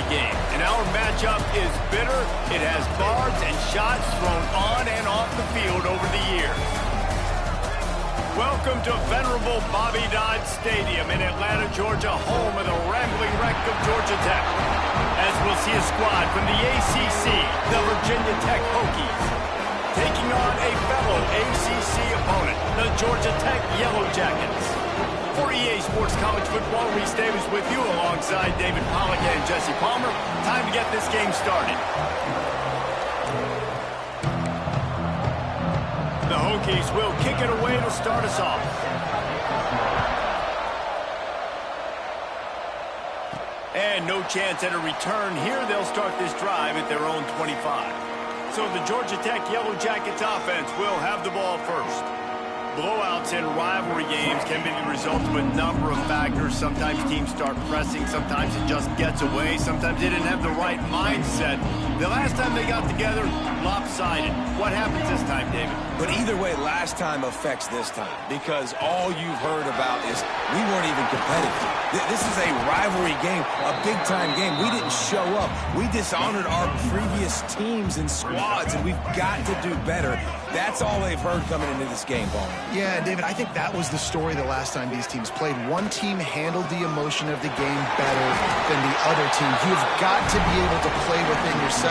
game. And our matchup is bitter. It has barbs and shots thrown on and off the field over the years. Welcome to venerable Bobby Dodd Stadium in Atlanta, Georgia, home of the Rambling Wreck of Georgia Tech. As we'll see a squad from the ACC, the Virginia Tech Hokies, taking on a fellow ACC opponent, the Georgia Tech Yellow Jackets. For EA Sports College Football, Reese Davis with you alongside David Pollack and Jesse Palmer. Time to get this game started. The Hokies will kick it away to start us off. And no chance at a return here. They'll start this drive at their own 25. So the Georgia Tech Yellow Jackets offense will have the ball first. Blowouts in rivalry games can be the result of a number of factors. Sometimes teams start pressing. Sometimes it just gets away. Sometimes they didn't have the right mindset. The last time they got together, lopsided. What happens this time, David? But either way, last time affects this time because all you've heard about is we weren't even competitive. This is a rivalry game, a big-time game. We didn't show up. We dishonored our previous teams and squads, and we've got to do better. That's all they've heard coming into this game, Ball. Yeah, David, I think that was the story the last time these teams played. One team handled the emotion of the game better than the other team. You've got to be able to play within yourself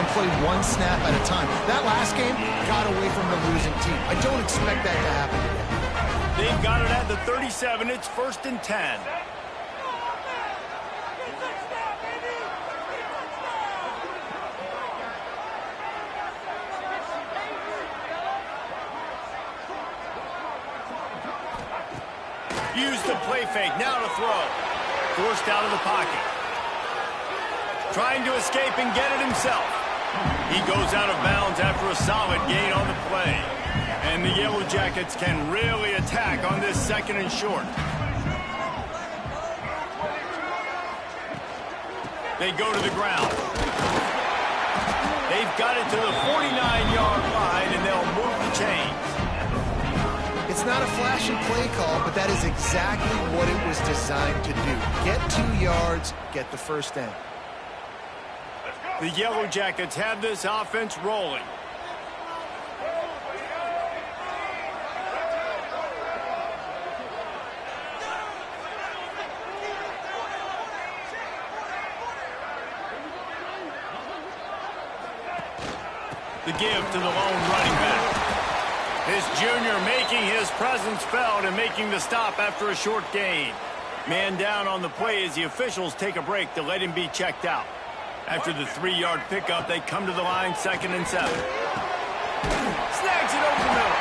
and play one snap at a time. That last game got away from the losing team. I don't expect that to happen today. They've got it at the 37. It's 1st and 10. Use the play fake, now to throw. Forced out of the pocket. Trying to escape and get it himself. He goes out of bounds after a solid gain on the play. And the Yellow Jackets can really attack on this 2nd and short. They go to the ground. They've got it to the 49-yard line, and they'll move the chains. It's not a flash and play call, but that is exactly what it was designed to do. Get 2 yards, get the first down. The Yellow Jackets have this offense rolling. The give to the lone running back. This junior making his presence felt and making the stop after a short gain. Man down on the play as the officials take a break to let him be checked out. After the 3-yard pickup, they come to the line 2nd and 7. Snags it over the middle.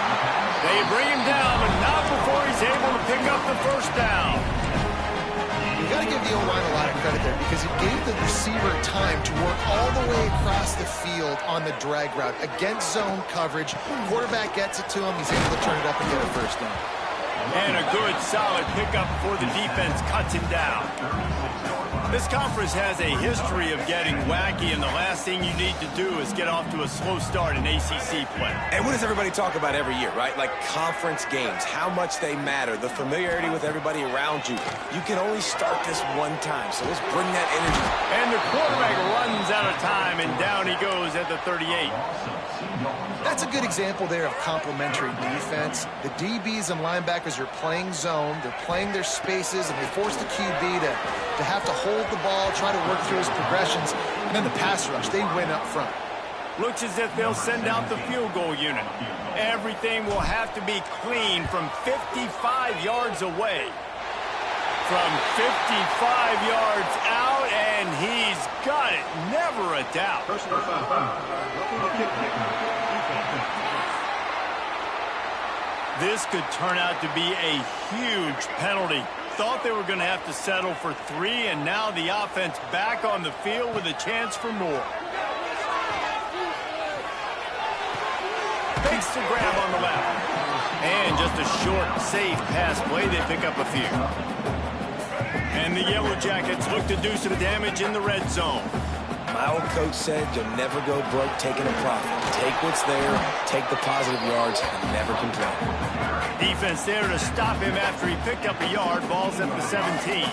They bring him down, but not before he's able to pick up the first down. You got to give the O-line a lot of credit there because it gave the receiver time to work all the way across the field on the drag route against zone coverage. Quarterback gets it to him. He's able to turn it up and get a first down. And a good, solid pickup before the defense cuts him down. This conference has a history of getting wacky, and the last thing you need to do is get off to a slow start in ACC play. And what does everybody talk about every year, right? Like conference games, how much they matter, the familiarity with everybody around you. You can only start this one time, so let's bring that energy. And the quarterback runs out of time, and down he goes at the 38. That's a good example there of complementary defense. The DBs and linebackers are playing zone, they're playing their spaces, and they force the QB to have to hold the ball, try to work through his progressions, and then the pass rush, they win up front. Looks as if they'll send out the field goal unit. Everything will have to be clean from 55 yards away. From 55 yards out, and he's got it. Never a doubt. This could turn out to be a huge penalty. Thought they were going to have to settle for 3, and now the offense back on the field with a chance for more. Fakes the grab on the left. And just a short, safe pass play. They pick up a few. And the Yellow Jackets look to do some damage in the red zone. My old coach said you'll never go broke taking a profit. Take what's there, take the positive yards, and never complain. Defense there to stop him after he picked up a yard. Ball's at the 17.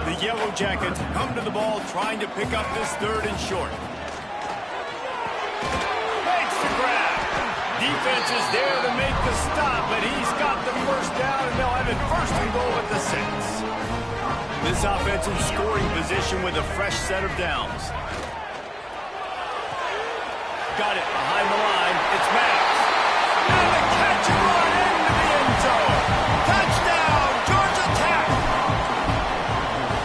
The Yellow Jackets come to the ball trying to pick up this 3rd and short. Makes the grab. Defense is there to make the stop, but he's got the first down, and they'll have it 1st and goal at the 6. This offensive scoring position with a fresh set of downs. Got it behind the line. It's Max. And the catch and run into the end zone. Touchdown, Georgia Tech.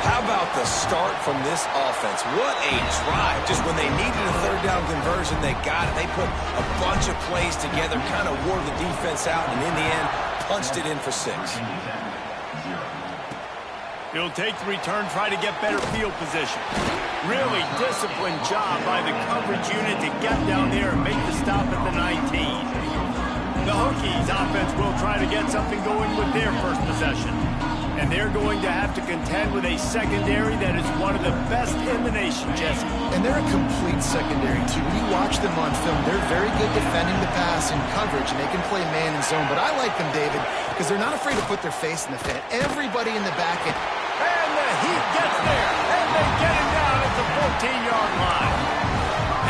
How about the start from this offense? What a drive. Just when they needed a 3rd down conversion, they got it. They put a bunch of plays together, kind of wore the defense out, and in the end, punched it in for 6. He'll take the return, try to get better field position. Really disciplined job by the coverage unit to get down there and make the stop at the 19. The Hokies offense will try to get something going with their first possession. And they're going to have to contend with a secondary that is one of the best in the nation, Jesse. And they're a complete secondary, too. When you watch them on film, they're very good defending the pass and coverage, and they can play man and zone. But I like them, David, because they're not afraid to put their face in the fan. Everybody in the back end. And the Heat gets there, and they get him down at the 14-yard line.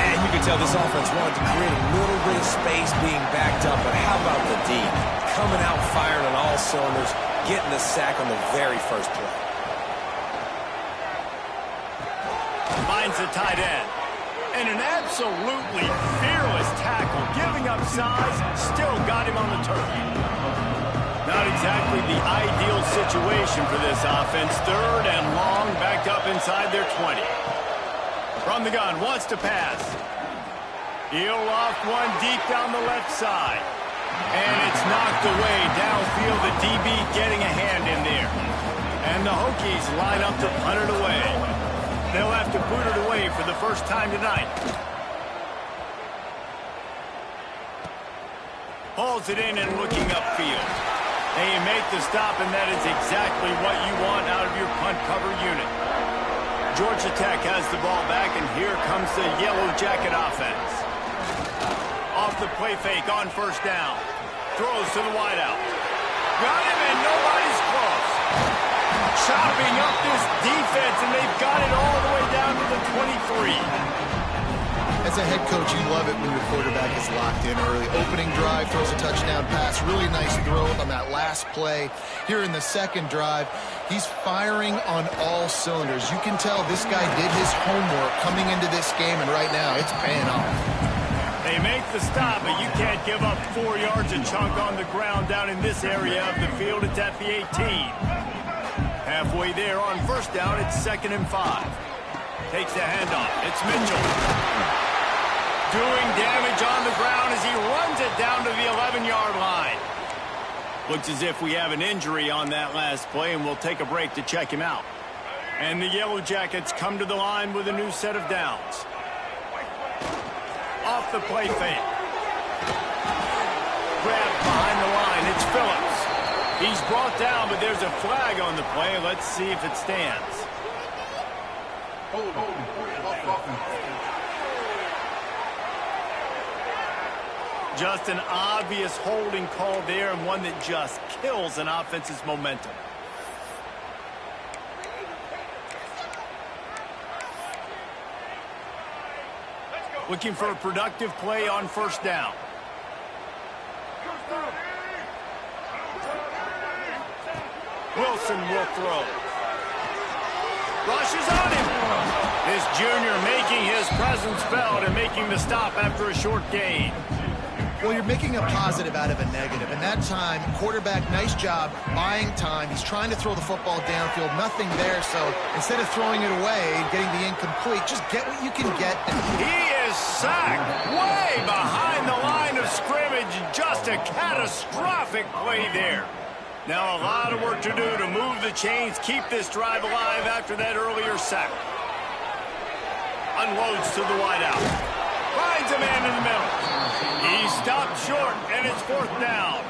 And you can tell this offense wanted to create a little bit of space being backed up, but how about the D? Coming out firing on all cylinders, getting the sack on the very first play. Finds the tight end. And an absolutely fearless tackle, giving up size, still got him on the turf. Not exactly the ideal situation for this offense. 3rd and long, backed up inside their 20. From the gun, wants to pass. He'll loft one deep down the left side. And it's knocked away downfield. The DB getting a hand in there. And the Hokies line up to punt it away. They'll have to boot it away for the first time tonight. Hauls it in and looking upfield. They make the stop, and that is exactly what you want out of your punt cover unit. Georgia Tech has the ball back, and here comes the Yellow Jacket offense. Off the play fake on 1st down. Throws to the wideout. Got him, and nobody's close. Chopping up this defense, and they've got it all the way down to the 23. As a head coach, you love it when your quarterback is locked in early. Opening drive, throws a touchdown pass. Really nice throw on that last play. Here in the 2nd drive, he's firing on all cylinders. You can tell this guy did his homework coming into this game, and right now it's paying off. They make the stop, but you can't give up 4 yards a chunk on the ground down in this area of the field. It's at the 18. Halfway there on 1st down, it's 2nd and 5. Takes the handoff. It's Mitchell. Doing damage on the ground as he runs it down to the 11-yard line. Looks as if we have an injury on that last play, and we'll take a break to check him out. And the Yellow Jackets come to the line with a new set of downs. Off the play fake. Grabbed behind the line. It's Phillips. He's brought down, but there's a flag on the play. Let's see if it stands. Just an obvious holding call there, and one that just kills an offense's momentum. Looking for a productive play on 1st down. Wilson will throw. Rushes on him. This junior making his presence felt and making the stop after a short gain. Well, you're making a positive out of a negative. And that time, quarterback, nice job, buying time. He's trying to throw the football downfield. Nothing there, so instead of throwing it away and getting the incomplete, just get what you can get. He is sacked way behind the line of scrimmage. Just a catastrophic play there. Now a lot of work to do to move the chains, keep this drive alive after that earlier sack. Unloads to the wideout. Finds a man in the middle. He stopped short, and it's 4th down.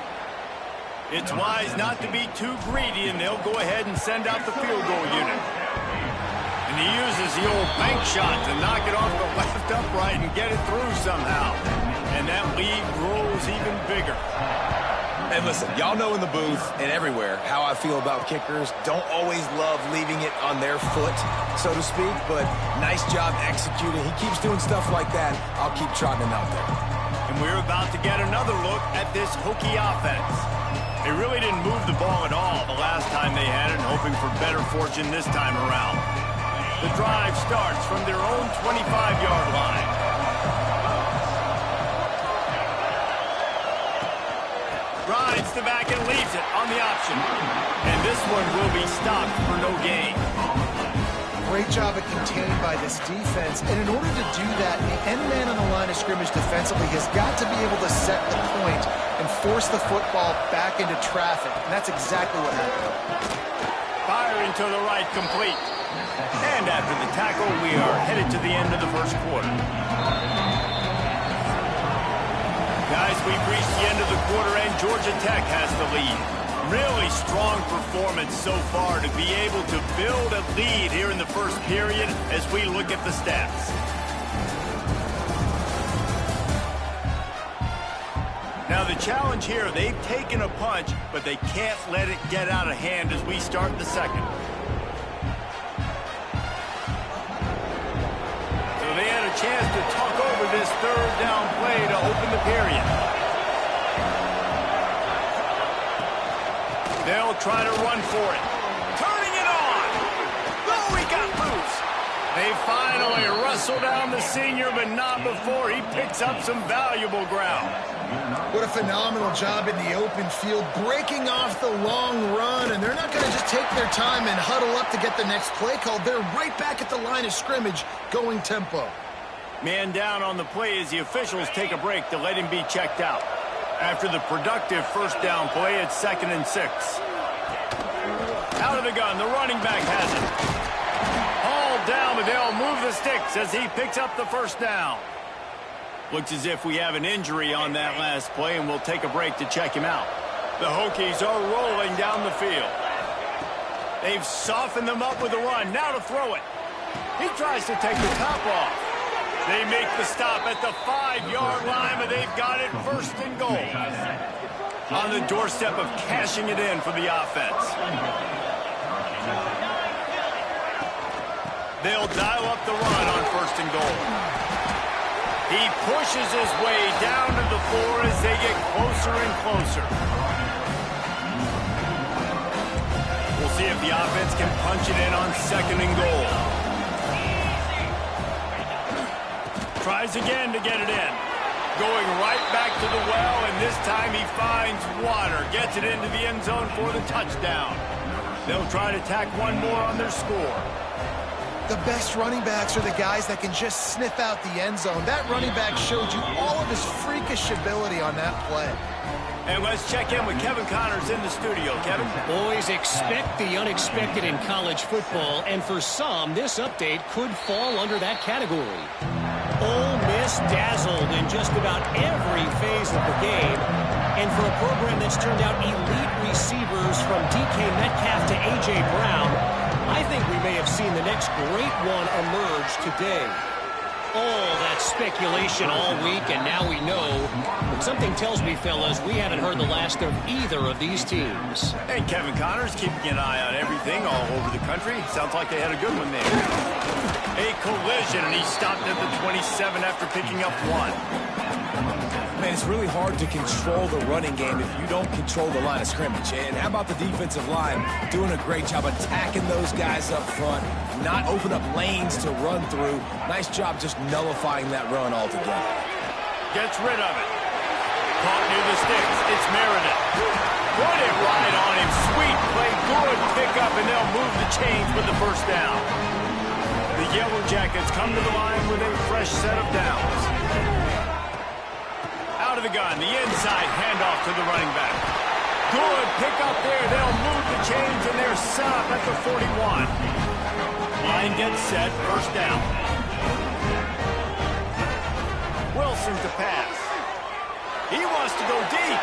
It's wise not to be too greedy, and they'll go ahead and send out the field goal unit. And he uses the old bank shot to knock it off the left upright and get it through somehow. And that lead grows even bigger. And listen, y'all know in the booth and everywhere how I feel about kickers. Don't always love leaving it on their foot, so to speak, but nice job executing. He keeps doing stuff like that. I'll keep trotting him out there. And we're about to get another look at this Hokie offense. They really didn't move the ball at all the last time they had it, hoping for better fortune this time around. The drive starts from their own 25-yard line. Rides the back and leaves it on the option. And this one will be stopped for no gain. Great job at containing by this defense. And in order to do that, the end man on the line of scrimmage defensively has got to be able to set the point and force the football back into traffic. And that's exactly what happened. Firing to the right, complete. And after the tackle, we are headed to the end of the first quarter. Guys, we've reached the end of the quarter, and Georgia Tech has the lead. Really strong performance so far to be able to build a lead here in the first period as we look at the stats. Now the challenge here, they've taken a punch, but they can't let it get out of hand as we start the second. So they had a chance to talk over this third down play to open the period. They'll try to run for it. Turning it on. Oh, he got loose. They finally wrestle down the senior, but not before he picks up some valuable ground. What a phenomenal job in the open field, breaking off the long run, and they're not going to just take their time and huddle up to get the next play called. They're right back at the line of scrimmage, going tempo. Man down on the play as the officials take a break to let him be checked out. After the productive first down play, it's 2nd and 6. Out of the gun, the running back has it. Hauled down, but they'll move the sticks as he picks up the first down. Looks as if we have an injury on that last play, and we'll take a break to check him out. The Hokies are rolling down the field. They've softened them up with a run. Now to throw it. He tries to take the top off. They make the stop at the 5-yard line, but they've got it 1st and goal. On the doorstep of cashing it in for the offense. They'll dial up the run on 1st and goal. He pushes his way down to the floor as they get closer and closer. We'll see if the offense can punch it in on 2nd and goal. Tries again to get it in. Going right back to the well, and this time he finds water. Gets it into the end zone for the touchdown. They'll try to tack one more on their score. The best running backs are the guys that can just sniff out the end zone. That running back showed you all of his freakish ability on that play. And let's check in with Kevin Connors in the studio. Kevin? Boys, expect the unexpected in college football, and for some, this update could fall under that category. Ole Miss dazzled in just about every phase of the game, and for a program that's turned out elite receivers from DK Metcalf to A.J. Brown, I think we may have seen the next great one emerge today. All that speculation all week, and now we know. But something tells me, fellas, we haven't heard the last of either of these teams. Hey, Kevin Connors keeping an eye on everything all over the country. Sounds like they had a good one there. A collision, and he stopped at the 27 after picking up 1. Man, it's really hard to control the running game if you don't control the line of scrimmage. And how about the defensive line doing a great job attacking those guys up front, not open up lanes to run through. Nice job just nullifying that run altogether. Gets rid of it. Caught near the sticks. It's Meredith. Put it right on him. Sweet play. Good pickup, and they'll move the chains with the first down. The Yellow Jackets come to the line with a fresh set of downs. Out of the gun, the inside handoff to the running back. Good pickup there. They'll move the chains, and they're set up at the 41. Line gets set, first down. Wilson to pass. He wants to go deep.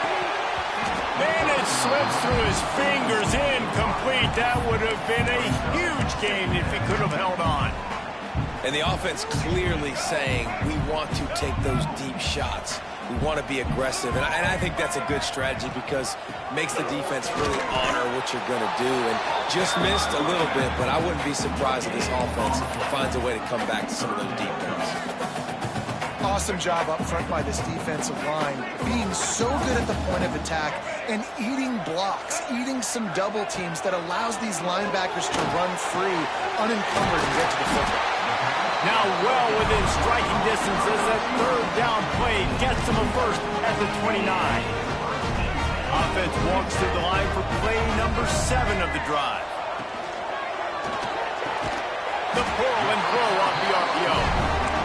And it slips through his fingers, incomplete. That would have been a huge game if he could have held on. And the offense clearly saying, we want to take those deep shots. We want to be aggressive, and I think that's a good strategy because it makes the defense really honor what you're going to do. And just missed a little bit, but I wouldn't be surprised if this offense finds a way to come back to some of those deep ones. Awesome job up front by this defensive line, being so good at the point of attack and eating blocks, eating some double teams that allows these linebackers to run free, unencumbered, and get to the football. Now well within striking distance as that third down play gets them a first at the 29. Offense walks to the line for play number 7 of the drive. The pull and throw off the RPO.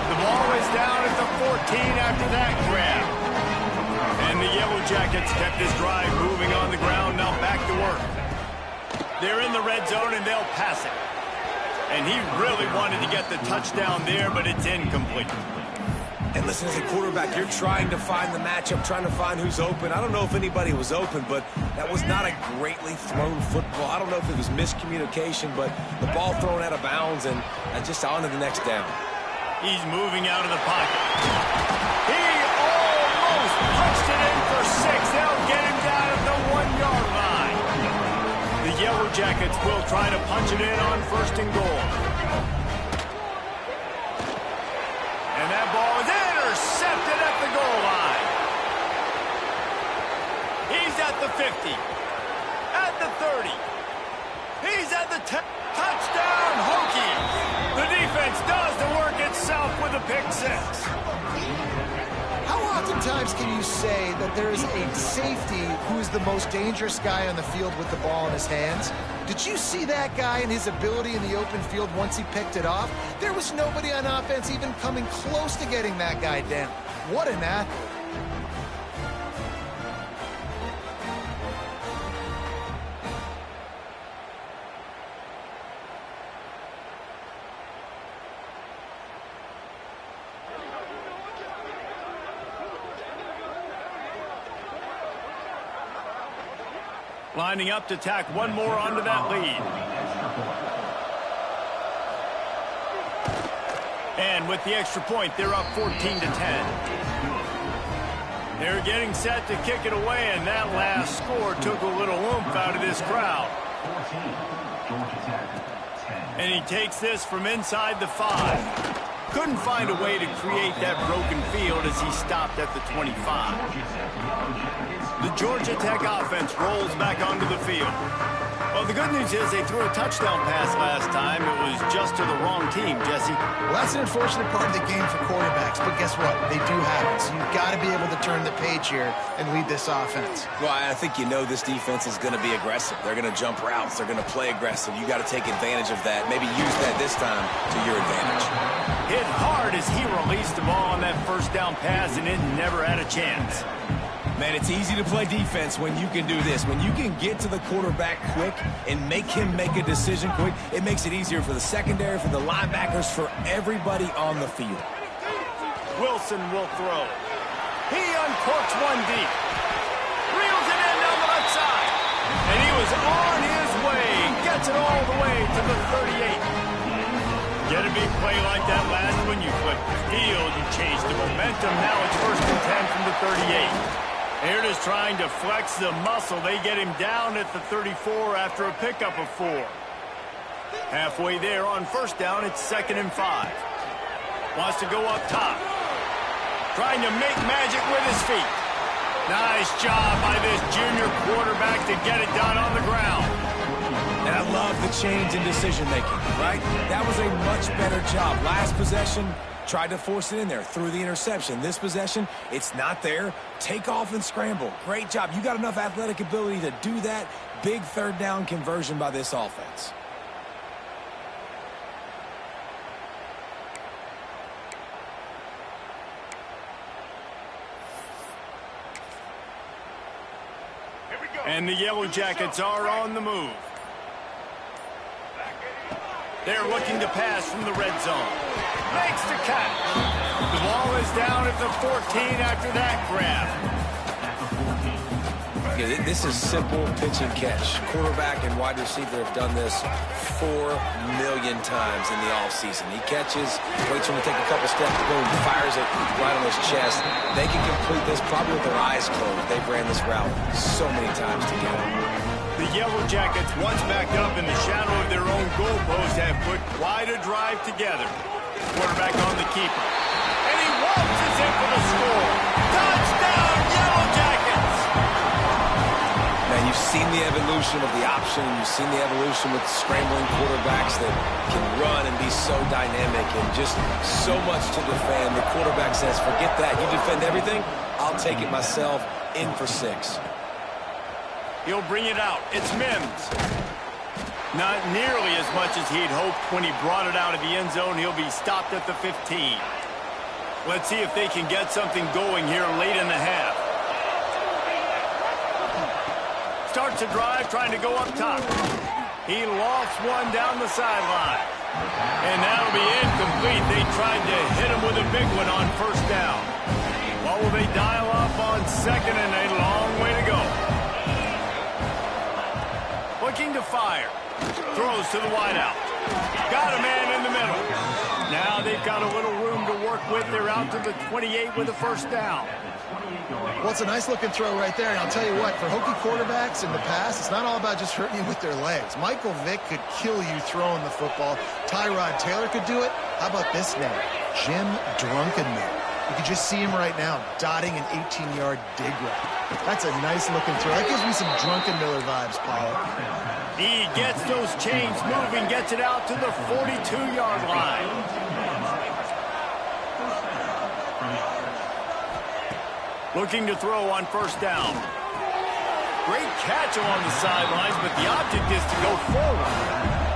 The ball is down at the 14 after that grab. And the Yellow Jackets kept this drive moving on the ground, now back to work. They're in the red zone and they'll pass it. And he really wanted to get the touchdown there, but it's incomplete. And listen, as a quarterback, you're trying to find the matchup, trying to find who's open. I don't know if anybody was open, but that was not a greatly thrown football. I don't know if it was miscommunication, but the ball thrown out of bounds and just on to the next down. He's moving out of the pocket. He almost punched it in for 6. They'll get him down at the 1-yard line. The Yellow Jackets will try to punch it in on first and goal. And that ball is intercepted at the goal line. He's at the 50. At the 30. He's at the 10. Touchdown, Hokies! The defense does the work itself with a pick 6. How oftentimes can you say that there is a safety who is the most dangerous guy on the field with the ball in his hands? Did you see that guy and his ability in the open field once he picked it off? There was nobody on offense even coming close to getting that guy down. What an athlete. Lining up to tack one more onto that lead. And with the extra point, they're up 14-10. They're getting set to kick it away, and that last score took a little oomph out of this crowd. And he takes this from inside the 5. Couldn't find a way to create that broken field as he stopped at the 25. The Georgia Tech offense rolls back onto the field. Well, the good news is they threw a touchdown pass last time. It was just to the wrong team, Jesse. Well, that's an unfortunate part of the game for quarterbacks, but guess what? They do have it, so you've got to be able to turn the page here and lead this offense. Well, I think you know this defense is going to be aggressive. They're going to jump routes. They're going to play aggressive. You got to take advantage of that. Maybe use that this time to your advantage. Hit hard as he released the ball on that first down pass, and it never had a chance. Man, it's easy to play defense when you can do this. When you can get to the quarterback quick and make him make a decision quick, it makes it easier for the secondary, for the linebackers, for everybody on the field. Wilson will throw. He uncorks one deep. Reels it in down the left side. And he was on his way. Gets it all the way to the 38. Get a big play like that last when you flip the field. You change the momentum. Now it's 1st and 10 from the 38. They're just trying to flex the muscle. They get him down at the 34 after a pickup of 4. Halfway there on first down, it's 2nd and 5. Wants to go up top. Trying to make magic with his feet. Nice job by this junior quarterback to get it done on the ground. And I love the change in decision-making, right? That was a much better job. Last possession, tried to force it in there, threw the interception. This possession, it's not there. Take off and scramble. Great job. You got enough athletic ability to do that. Big third down conversion by this offense. And the Yellow Jackets are on the move. They're looking to pass from the red zone. Makes the catch. The ball is down at the 14 after that grab. again, this is simple pitch and catch. Quarterback and wide receiver have done this 4 million times in the offseason. He catches, waits for him to take a couple steps, boom, fires it right on his chest. They can complete this probably with their eyes closed. They've ran this route so many times together. The Yellow Jackets, once backed up in the shadow of their own goalpost, have put quite a drive together. Quarterback on the keeper. And he waltzes in for the score. Touchdown, Yellow Jackets! Man, you've seen the evolution of the option. You've seen the evolution with scrambling quarterbacks that can run and be so dynamic and just so much to defend. The quarterback says, forget that. You defend everything, I'll take it myself. In for 6. He'll bring it out. It's Mims. Not nearly as much as he'd hoped when he brought it out of the end zone. He'll be stopped at the 15. Let's see if they can get something going here late in the half. Starts a drive trying to go up top. He lofts one down the sideline. And that'll be incomplete. They tried to hit him with a big one on first down. What will they dial up on second, and a long way to go. Looking to fire. Throws to the wideout. Got a man in the middle. Now they've got a little room to work with. They're out to the 28 with a first down. Well, it's a nice-looking throw right there, and I'll tell you what, for Hokie quarterbacks in the past, it's not all about just hurting you with their legs. Michael Vick could kill you throwing the football. Tyrod Taylor could do it. How about this name? Jim Drunkenmiller. You can just see him right now dotting an 18-yard dig route. That's a nice-looking throw. That gives me some Drunkenmiller vibes, Paul. He gets those chains moving, gets it out to the 42-yard line. Looking to throw on first down. Great catch along the sidelines, but the object is to go forward.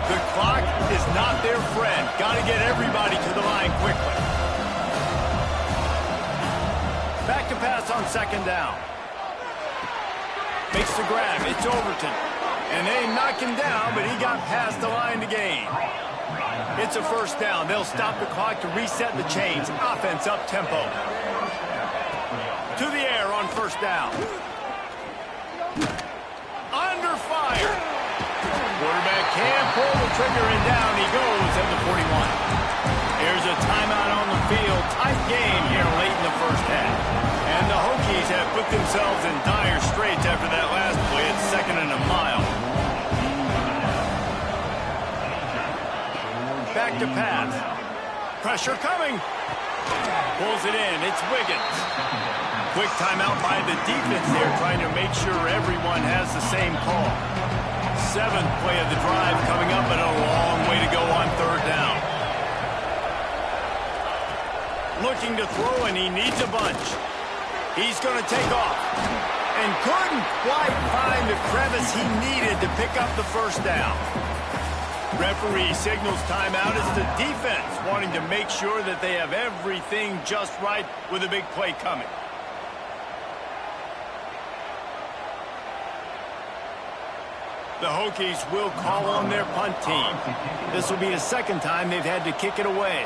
The clock is not their friend. Got to get everybody to the line quickly. Back to pass on second down. Makes the grab. It's Overton. And they knock him down, but he got past the line to gain. It's a first down. They'll stop the clock to reset the chains. Offense up tempo. To the air on first down. Under fire. Quarterback can pull the trigger, and down he goes at the 41. Here's a timeout on the field. Tight game here late in the first half. And the Hokies have put themselves in dire straits after that last play. It's second and a mile. Back to pass. Pressure coming. Pulls it in. It's Wiggins. Quick timeout by the defense there, trying to make sure everyone has the same call. 7th play of the drive coming up, and a long way to go on third down. Looking to throw, and he needs a bunch. He's going to take off. And couldn't quite find the crevice he needed to pick up the first down. Referee signals timeout as the defense wanting to make sure that they have everything just right with a big play coming. The Hokies will call on their punt team. This will be the second time they've had to kick it away.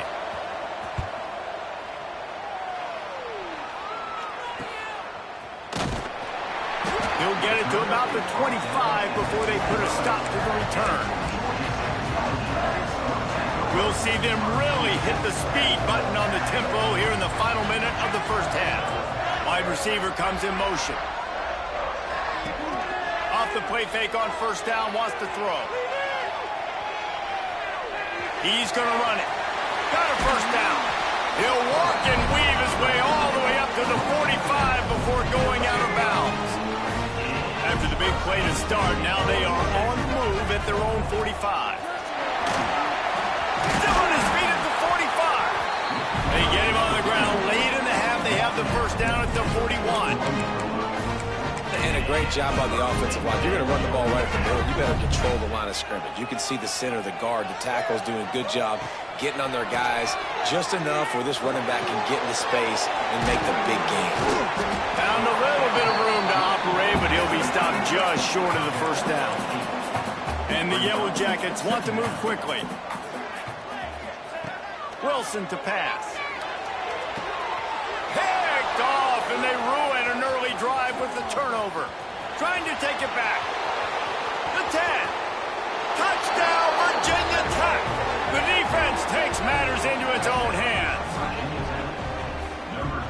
He'll get it to about the 25 before they put a stop to the return. We'll see them really hit the speed button on the tempo here in the final minute of the first half. Wide receiver comes in motion. Off the play fake on first down, wants to throw. He's going to run it. Got a first down. He'll walk and weave his way all the way up to the 45 before going out of bounds. After the big play to start, now they are on the move at their own 45. Still on his feet at the 45. They get him on the ground late in the half. They have the first down at the 41. And a great job on the offensive line. You're going to run the ball right at the middle. You better control the line of scrimmage. You can see the center, the guard, the tackle's doing a good job getting on their guys just enough where this running back can get into space and make the big game. Found a little bit of room to operate, but he'll be stopped just short of the first down. And the Yellow Jackets want to move quickly. Wilson to pass. Picked off, and they ruin an early drive with the turnover. trying to take it back. The 10. Touchdown, Virginia Tech. The defense takes matters into its own hands.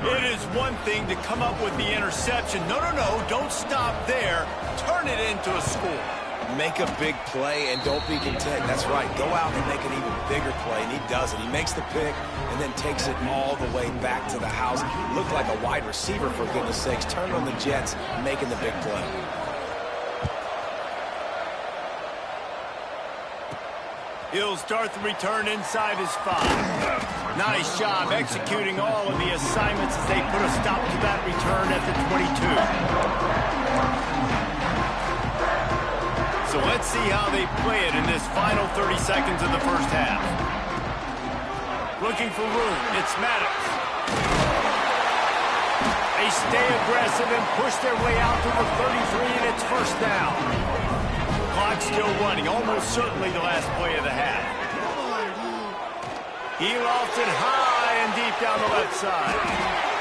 It is one thing to come up with the interception. No, don't stop there. Turn it into a score. Make a big play and don't be content. That's right. Go out and make an even bigger play, and he does it. He makes the pick and then takes it all the way back to the house. Looked like a wide receiver, for goodness sakes. Turned on the Jets, making the big play. He'll start the return inside his 5. Nice job executing all of the assignments as they put a stop to that return at the 22. So let's see how they play it in this final 30 seconds of the first half. Looking for room, it's Maddox. They stay aggressive and push their way out to the 33, and it's first down. Clock still running, almost certainly the last play of the half. He lofts it high and deep down the left side.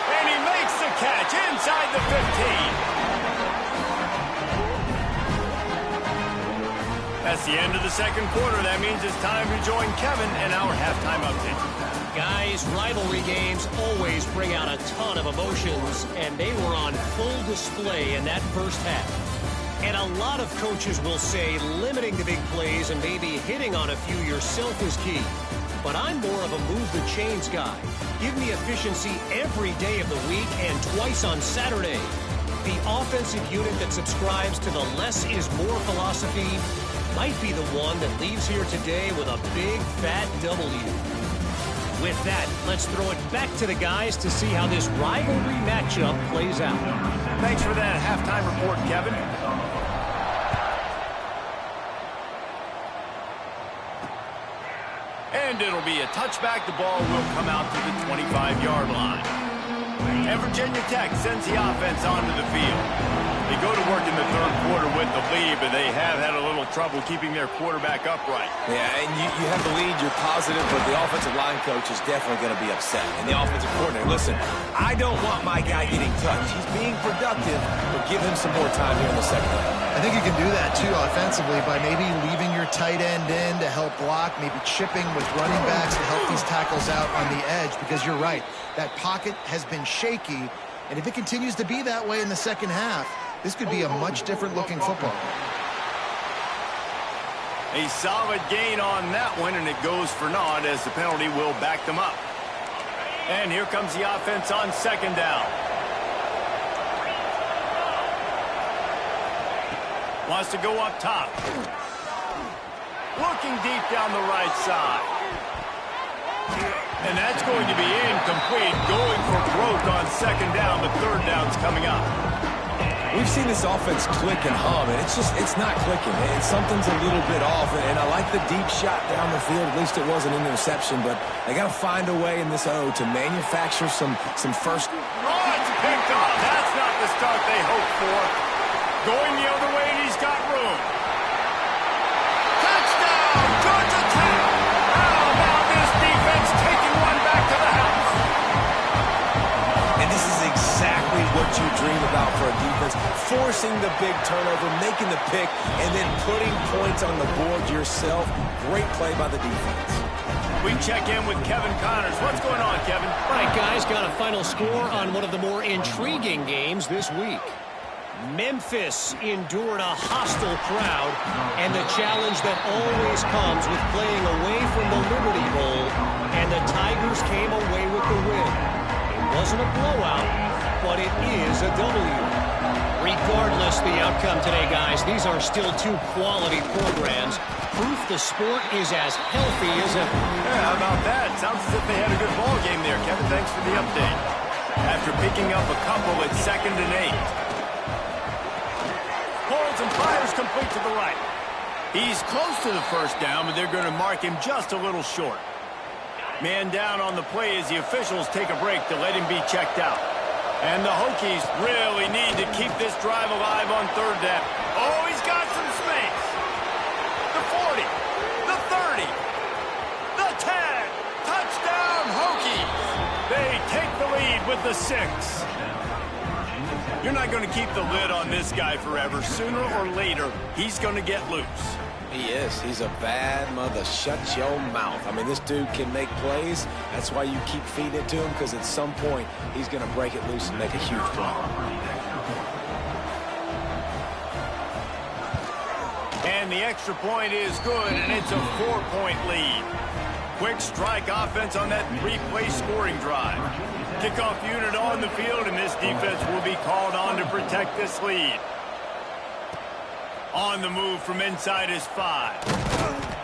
And he makes the catch inside the 15. That's the end of the second quarter. That means it's time to join Kevin and our halftime update. Guys, rivalry games always bring out a ton of emotions, and they were on full display in that first half. And a lot of coaches will say limiting the big plays and maybe hitting on a few yourself is key. But I'm more of a move the chains guy. Give me efficiency every day of the week and twice on Saturday. The offensive unit that subscribes to the less is more philosophy might be the one that leaves here today with a big fat W. With that, let's throw it back to the guys to see how this rivalry matchup plays out. Thanks for that halftime report, Kevin. And it'll be a touchback. The ball will come out to the 25-yard line. And Virginia Tech sends the offense onto the field. They go to work in the third quarter with the lead, but they have had a little trouble keeping their quarterback upright. Yeah, and you have the lead, you're positive, but the offensive line coach is definitely going to be upset. And the offensive coordinator, listen, I don't want my guy getting touched. He's being productive, but give him some more time here in the second half. I think you can do that, too, offensively, by maybe leaving your tight end in to help block, maybe chipping with running backs to help these tackles out on the edge, because you're right. That pocket has been shaky, and if it continues to be that way in the second half, this could be a much different-looking football. A solid gain on that one, and it goes for naught as the penalty will back them up. And here comes the offense on second down. Wants to go up top. Looking deep down the right side. And that's going to be incomplete. Going for broke on second down. The third down's coming up. We've seen this offense click and hum, and it's not clicking. Something's a little bit off, and I like the deep shot down the field. At least it wasn't an interception, but they got to find a way in this O to manufacture some first. Oh, it's picked off. That's not the start they hoped for. Going the other way, and he's got room. Touchdown, Georgia Tech. How about this defense taking one back to the house? And this is exactly what you dream about for a defense. Forcing the big turnover, making the pick, and then putting points on the board yourself. Great play by the defense. We check in with Kevin Connors. What's going on, Kevin? All right, guys, got a final score on one of the more intriguing games this week. Memphis endured a hostile crowd and the challenge that always comes with playing away from the Liberty Bowl, and the Tigers came away with the win. It wasn't a blowout, but it is a W. Regardless the outcome today, guys, these are still two quality programs. Proof the sport is as healthy as ever. Yeah, how about that? Sounds as if they had a good ball game there, Kevin. Thanks for the update. After picking up a couple, it's 2nd and 8. Pulls and fires complete to the right. He's close to the first down, but they're going to mark him just a little short. Man down on the play as the officials take a break to let him be checked out. And the Hokies really need to keep this drive alive on third down. Oh, he's got some space. The 40, the 30, the 10. Touchdown, Hokies. They take the lead with the 6. You're not going to keep the lid on this guy forever. Sooner or later, he's going to get loose. He is. He's a bad mother. Shut your mouth. I mean, this dude can make plays. That's why you keep feeding it to him, because at some point, he's going to break it loose and make a huge play. And the extra point is good, and it's a 4-point lead. Quick strike offense on that 3-play scoring drive. Kickoff unit on the field, and this defense will be called on to protect this lead. On the move from inside his 5.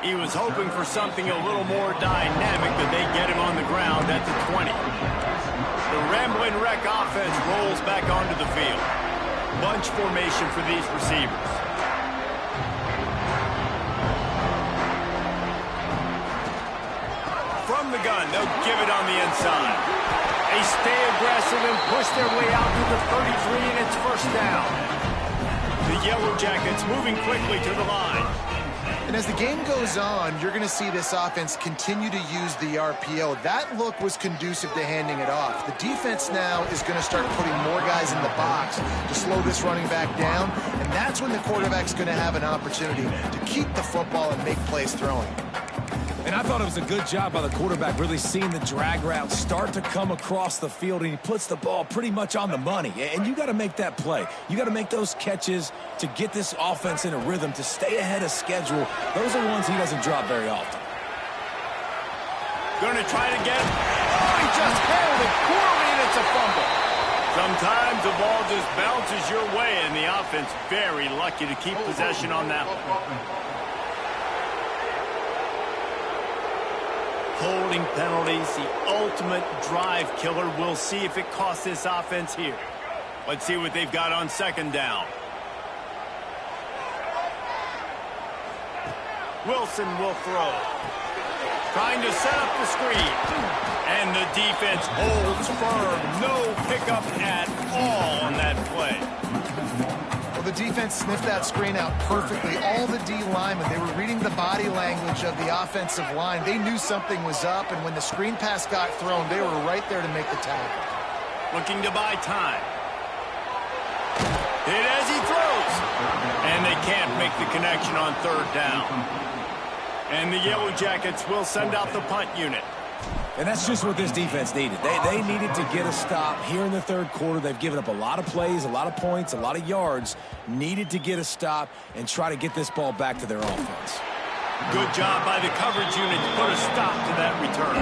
He was hoping for something a little more dynamic, but they get him on the ground at the 20. The Ramblin' Wreck offense rolls back onto the field. Bunch formation for these receivers. From the gun, they'll give it on the inside. They stay aggressive and push their way out to the 33, and it's first down. The Yellow Jackets moving quickly to the line. And as the game goes on, you're going to see this offense continue to use the RPO. That look was conducive to handing it off. The defense now is going to start putting more guys in the box to slow this running back down, and that's when the quarterback's going to have an opportunity to keep the football and make plays throwing. And I thought it was a good job by the quarterback really seeing the drag route start to come across the field, and he puts the ball pretty much on the money. And you got to make that play. You got to make those catches to get this offense in a rhythm, to stay ahead of schedule. Those are ones he doesn't drop very often. Going to try to get him. Oh, he just held it poorly, and it's a fumble. Sometimes the ball just bounces your way, and the offense very lucky to keep possession on that one. Holding penalties, the ultimate drive killer. We'll see if it costs this offense here. Let's see what they've got on second down. Wilson will throw. Trying to set up the screen. And the defense holds firm. No pickup at all on that play. Well, the defense sniffed that screen out perfectly. All the D linemen, they were reading the body language of the offensive line. They knew something was up, and when the screen pass got thrown, they were right there to make the tackle. Looking to buy time. Hit as he throws. And they can't make the connection on third down. And the Yellow Jackets will send out the punt unit. And that's just what this defense needed. They needed to get a stop here in the third quarter. They've given up a lot of plays, a lot of points, a lot of yards. Needed to get a stop and try to get this ball back to their offense. Good job by the coverage unit to put a stop to that return.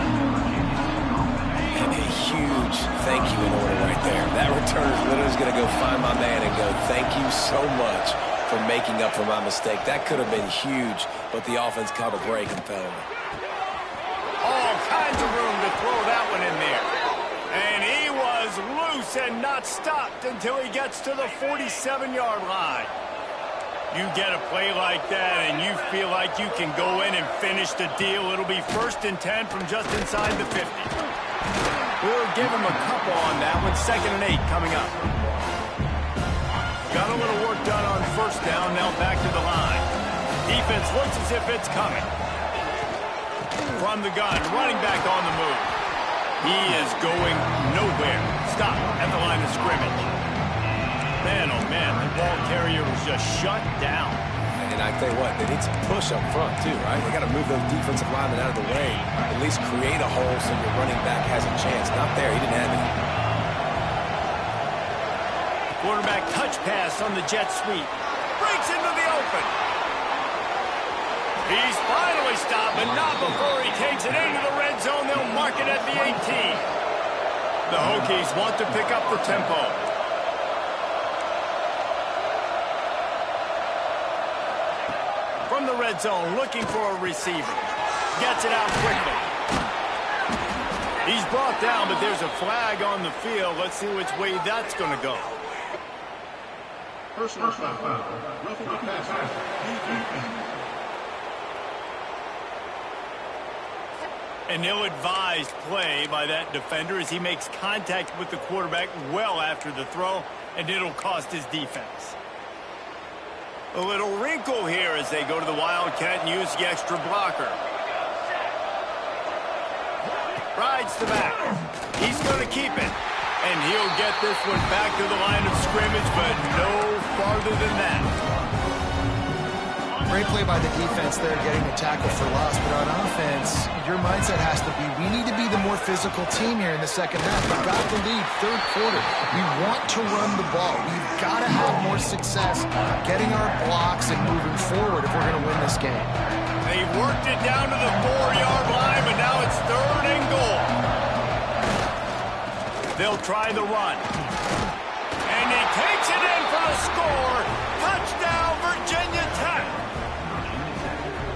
And a huge thank you in order right there. That return is literally going to go find my man and go, thank you so much for making up for my mistake. That could have been huge, but the offense caught a break and fell. All kinds of room to throw that one in there. And he was loose and not stopped until he gets to the 47-yard line. You get a play like that and you feel like you can go in and finish the deal. It'll be 1st and 10 from just inside the 50. We'll give him a couple on that one. 2nd and 8 coming up. Got a little work done on first down. Now back to the line. Defense looks as if it's coming. From the gun, running back on the move. He is going nowhere. Stop at the line of scrimmage. Man, oh man, the ball carrier was just shut down. And I tell you what, they need some push up front too, right? They got to move those defensive linemen out of the way. At least create a hole so your running back has a chance. Not there, he didn't have it. Quarterback touch pass on the jet sweep. Breaks into the open. He's finally stopped, but not before he takes it into the red zone. They'll mark it at the 18. The Hokies want to pick up the tempo. From the red zone, looking for a receiver. Gets it out quickly. He's brought down, but there's a flag on the field. Let's see which way that's going to go. Personal foul. Roughing the passer. An ill-advised play by that defender as he makes contact with the quarterback well after the throw, and it'll cost his defense. A little wrinkle here as they go to the Wildcat and use the extra blocker. Rides the back. He's going to keep it. And he'll get this one back to the line of scrimmage, but no farther than that. Great play by the defense there, getting the tackle for loss. But on offense, your mindset has to be, we need to be the more physical team here in the second half. We've got the lead, third quarter. We want to run the ball. We've got to have more success getting our blocks and moving forward if we're going to win this game. They worked it down to the 4-yard line, but now it's 3rd and goal. They'll try the run. And he takes it in for the score. Touchdown, Virginia Tech.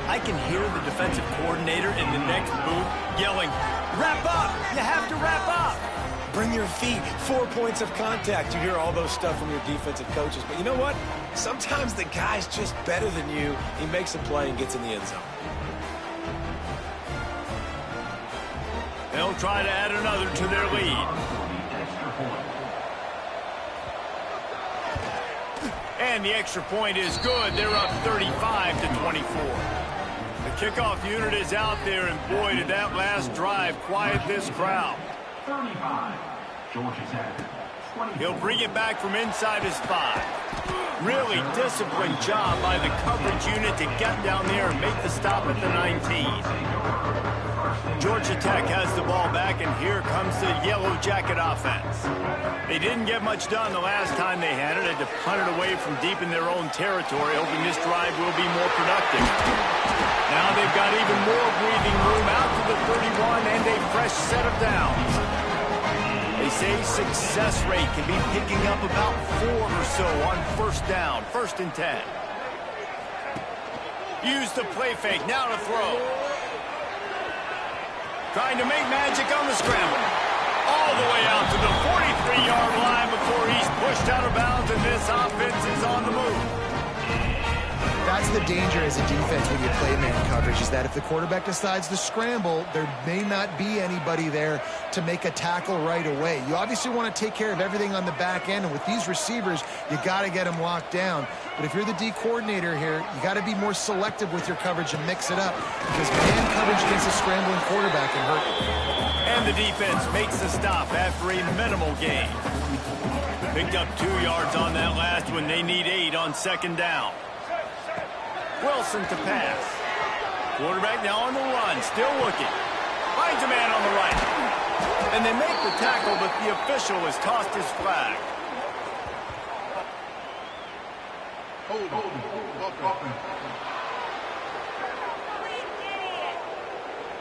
I can hear the defensive coordinator in the next booth yelling, "Wrap up! You have to wrap up!" Bring your feet. 4 points of contact. You hear all those stuff from your defensive coaches. But you know what? Sometimes the guy's just better than you. He makes a play and gets in the end zone. They'll try to add another to their lead. And the extra point is good. They're up 35-24. The kickoff unit is out there, and boy, did that last drive quiet this crowd. 35, Georgia Tech. He'll bring it back from inside his 5. Really disciplined job by the coverage unit to get down there and make the stop at the 19. Georgia Tech has the ball back, and here comes the Yellow Jacket offense. They didn't get much done the last time they had it. Had to punt it away from deep in their own territory, hoping this drive will be more productive. Now they've got even more breathing room out to the 31 and a fresh set of downs. They say success rate can be picking up about 4 or so on first down, 1st and 10. Use the play fake, now to throw. Trying to make magic on the scramble. All the way out to the 43-yard line before he's pushed out of bounds, and this offense is on the move. That's the danger as a defense when you play man coverage, is that if the quarterback decides to scramble, there may not be anybody there to make a tackle right away. You obviously want to take care of everything on the back end, and with these receivers, you got to get them locked down. But if you're the D coordinator here, you got to be more selective with your coverage and mix it up, because man coverage against a scrambling quarterback can hurt. And the defense makes the stop after a minimal gain. Picked up 2 yards on that last one. They need 8 on 2nd down. Wilson to pass. Quarterback now on the run, still looking. Finds a man on the right. And they make the tackle, but the official has tossed his flag.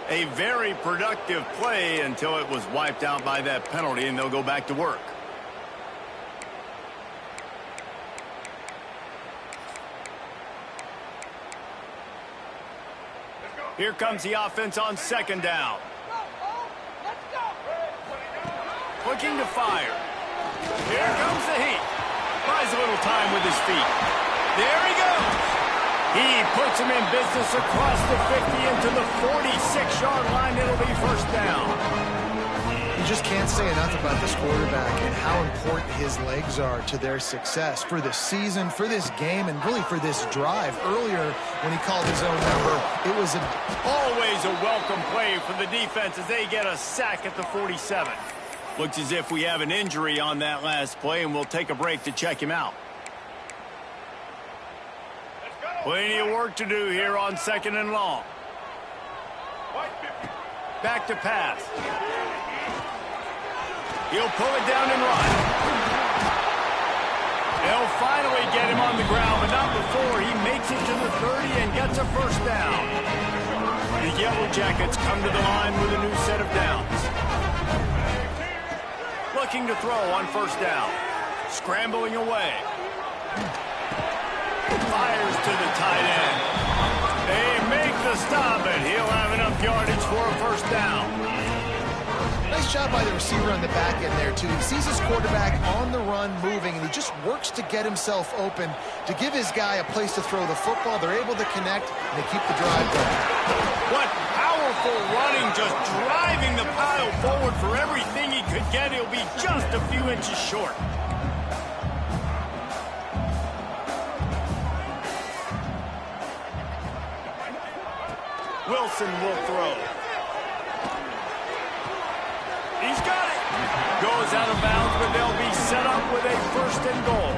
A very productive play until it was wiped out by that penalty, and they'll go back to work. Here comes the offense on 2nd down. Looking to fire. Here comes the heat. Buys a little time with his feet. There he goes. He puts him in business across the 50 into the 46-yard line. It'll be 1st down. You just can't say enough about this quarterback and how important his legs are to their success for this season, for this game, and really for this drive. Earlier, when he called his own number, it was always a welcome play for the defense as they get a sack at the 47. Looks as if we have an injury on that last play, and we'll take a break to check him out. Plenty of work to do here on 2nd and long. Back to pass. He'll pull it down and run. They'll finally get him on the ground, but not before he makes it to the 30 and gets a 1st down. The Yellow Jackets come to the line with a new set of downs. Looking to throw on 1st down. Scrambling away. Fires to the tight end. They make the stop, and he'll have enough yardage for a 1st down. Nice job by the receiver on the back end there, too. He sees his quarterback on the run moving, and he just works to get himself open to give his guy a place to throw the football. They're able to connect, and they keep the drive going. What powerful running, just driving the pile forward for everything he could get. He'll be just a few inches short. Wilson will throw. He's got it. Goes out of bounds. with a 1st and goal.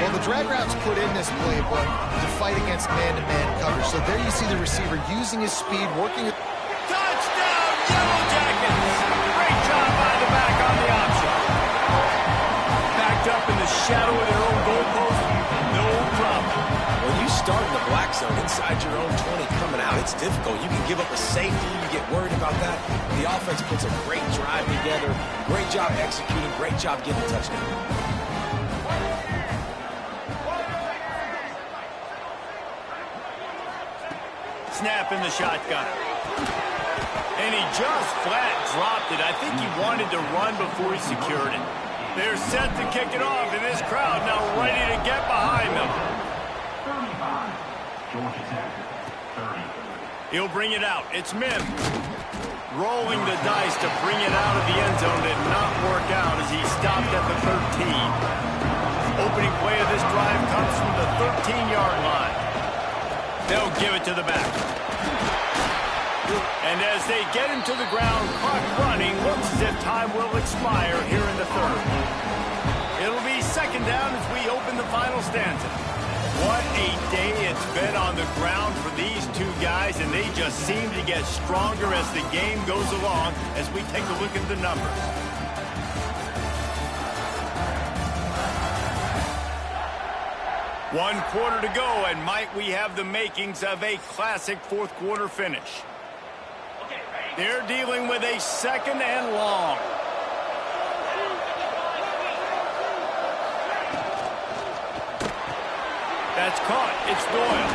Well, the drag routes put in this playbook to fight against man-to-man coverage. So there you see the receiver using his speed, working. Touchdown, Yellow Jackets! Great job by the back on the option. Backed up in the shadow of their own goalpost, no problem. When you start in the black zone inside your own 20 coming out, it's difficult. You can give up a safety. You get worried about that. The offense puts a great drive together. Great job executing. Great job getting a touchdown. Snap in the shotgun. And he just flat dropped it. I think he wanted to run before he secured it. They're set to kick it off, and this crowd now ready to get behind them. 35. Georgia Tech, 30. He'll bring it out. It's Mims. Rolling the dice to bring it out of the end zone did not work out as he stopped at the 13. Opening play of this drive comes from the 13-yard line. They'll give it to the back. And as they get him to the ground, clock running, looks as if time will expire here in the 3rd. It'll be 2nd down as we open the final stanza. What a day it's been on the ground for these two guys, and they just seem to get stronger as the game goes along as we take a look at the numbers. One quarter to go, and might we have the makings of a classic 4th quarter finish. They're dealing with a 2nd and long. That's caught. It's Doyle.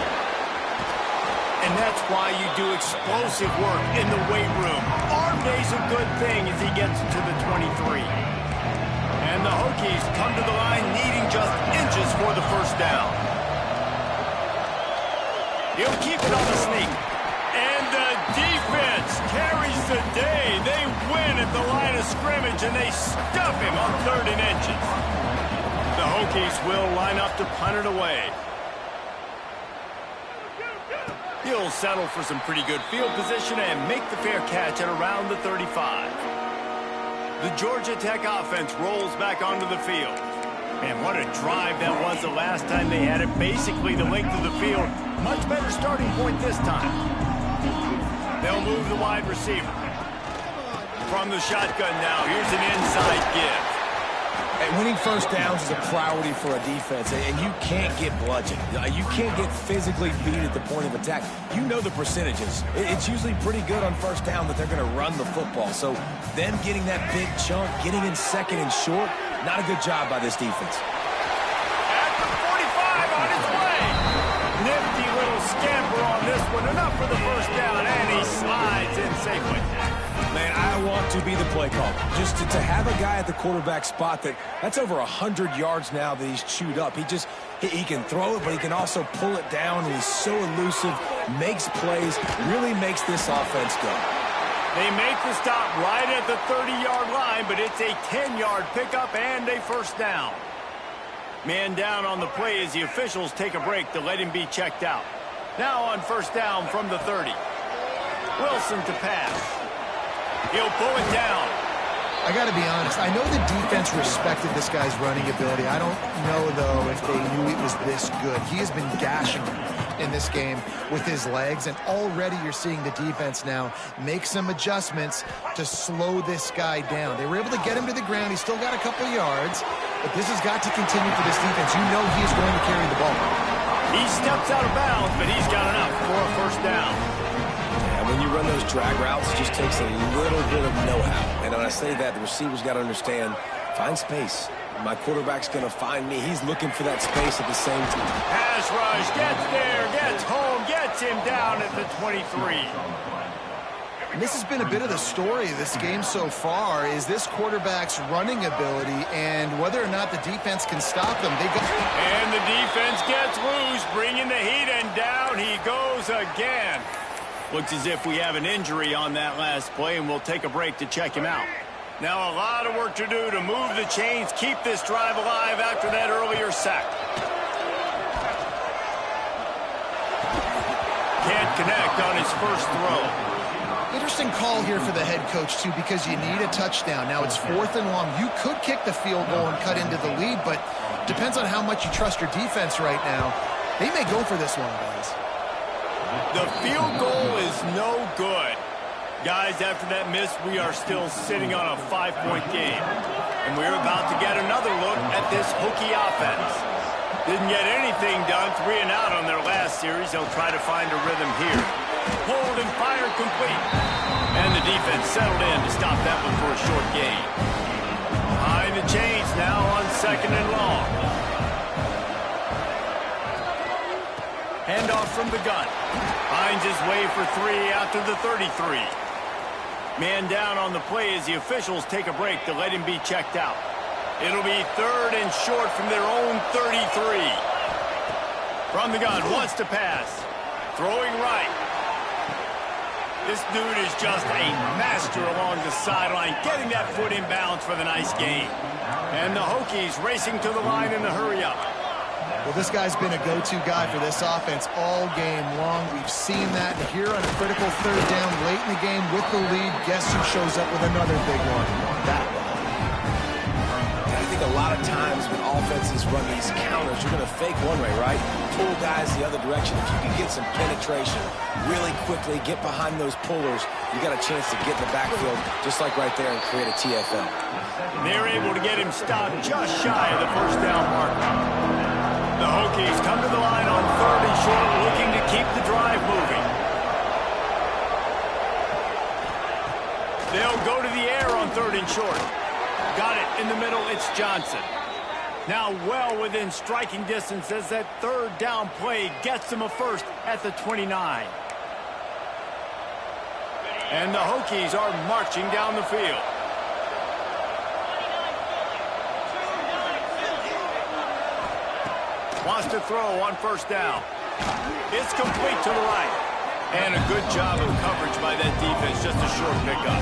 And that's why you do explosive work in the weight room. Arm day's a good thing as he gets to the 23. And the Hokies come to the line needing just inches for the 1st down. He'll keep it on the sneak. And the defense carries the day. They win at the line of scrimmage, and they stuff him on 3rd and inches. The Hokies will line up to punt it away. He'll settle for some pretty good field position and make the fair catch at around the 35. The Georgia Tech offense rolls back onto the field. Man, what a drive that was the last time they had it. Basically the length of the field. Much better starting point this time. They'll move the wide receiver. From the shotgun now, here's an inside give. And winning 1st downs is a priority for a defense, and you can't get bludgeoned. You can't get physically beat at the point of attack. You know the percentages. It's usually pretty good on 1st down that they're going to run the football. So them getting that big chunk, getting in 2nd and short, not a good job by this defense. At the 45 on his way. Nifty little scamper on this one. Enough for the 1st down, and he slides in safely. Man, I want to be the play caller. Just to have a guy at the quarterback spot that's over 100 yards now that he's chewed up. He can throw it, but he can also pull it down, and he's so elusive, makes plays, really makes this offense go. They make the stop right at the 30-yard line, but it's a 10-yard pickup and a 1st down. Man down on the play as the officials take a break to let him be checked out. Now on 1st down from the 30. Wilson to pass. He'll pull it down. I got to be honest. I know the defense respected this guy's running ability. I don't know, though, if they knew he was this good. He has been gashing in this game with his legs, and already you're seeing the defense now make some adjustments to slow this guy down. They were able to get him to the ground. He's still got a couple yards, but this has got to continue for this defense. You know he is going to carry the ball. He steps out of bounds, but he's got enough for a 1st down. When you run those drag routes, it just takes a little bit of know-how. And when I say that, the receiver's got to understand, find space. My quarterback's going to find me. He's looking for that space at the same time. Pass rush, gets there, gets home, gets him down at the 23. And this has been a bit of the story of this game so far, is this quarterback's running ability and whether or not the defense can stop them. And the defense gets loose, bringing the heat, and down he goes again. Looks as if we have an injury on that last play, and we'll take a break to check him out. Now a lot of work to do to move the chains, keep this drive alive after that earlier sack. Can't connect on his first throw. Interesting call here for the head coach, too, because you need a touchdown. Now it's 4th and long. You could kick the field goal and cut into the lead, but depends on how much you trust your defense right now. They may go for this one, guys. The field goal is no good. Guys, after that miss, we are still sitting on a 5-point game. And we're about to get another look at this Hokie offense. Didn't get anything done, 3 and out on their last series. They'll try to find a rhythm here. Hold and fire complete. And the defense settled in to stop that one for a short gain. Behind the chains now on 2nd and long. Handoff from the gun. Finds his way for 3 out to the 33. Man down on the play as the officials take a break to let him be checked out. It'll be 3rd and short from their own 33. From the gun, wants to pass. Throwing right. This dude is just a master along the sideline, getting that foot in bounds for the nice gain. And the Hokies racing to the line in the hurry-up. Well, this guy's been a go-to guy for this offense all game long. We've seen that here on a critical 3rd down late in the game with the lead. Guess who shows up with another big one? That one. I think a lot of times when offenses run these counters, you're going to fake one way, right? Pull guys the other direction. If you can get some penetration really quickly, get behind those pullers, you got a chance to get in the backfield just like right there and create a TFL. They're able to get him stopped just shy of the 1st down mark. The Hokies come to the line on 3rd and short, looking to keep the drive moving. They'll go to the air on 3rd and short. Got it in the middle, it's Johnson. Now well within striking distance as that 3rd down play gets them a first at the 29. And the Hokies are marching down the field. Wants to throw on 1st down. It's complete to the right. And a good job of coverage by that defense, just a short pickup.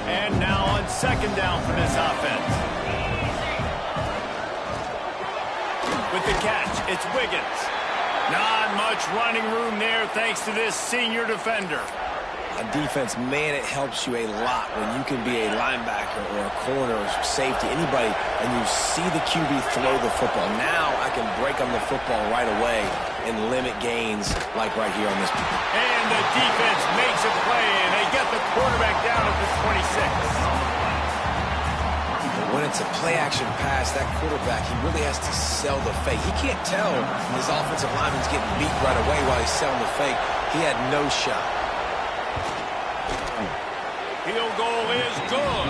And now on 2nd down for this offense. With the catch, it's Wiggins. Not much running room there thanks to this senior defender. On defense, man, it helps you a lot when you can be a linebacker or a corner or safety, anybody, and you see the QB throw the football. Now I can break on the football right away and limit gains like right here on this. And the defense makes a play, and they get the quarterback down at the 26. But when it's a play-action pass, that quarterback, he really has to sell the fake. He can't tell his offensive lineman's getting beat right away while he's selling the fake. He had no shot. Field goal is good.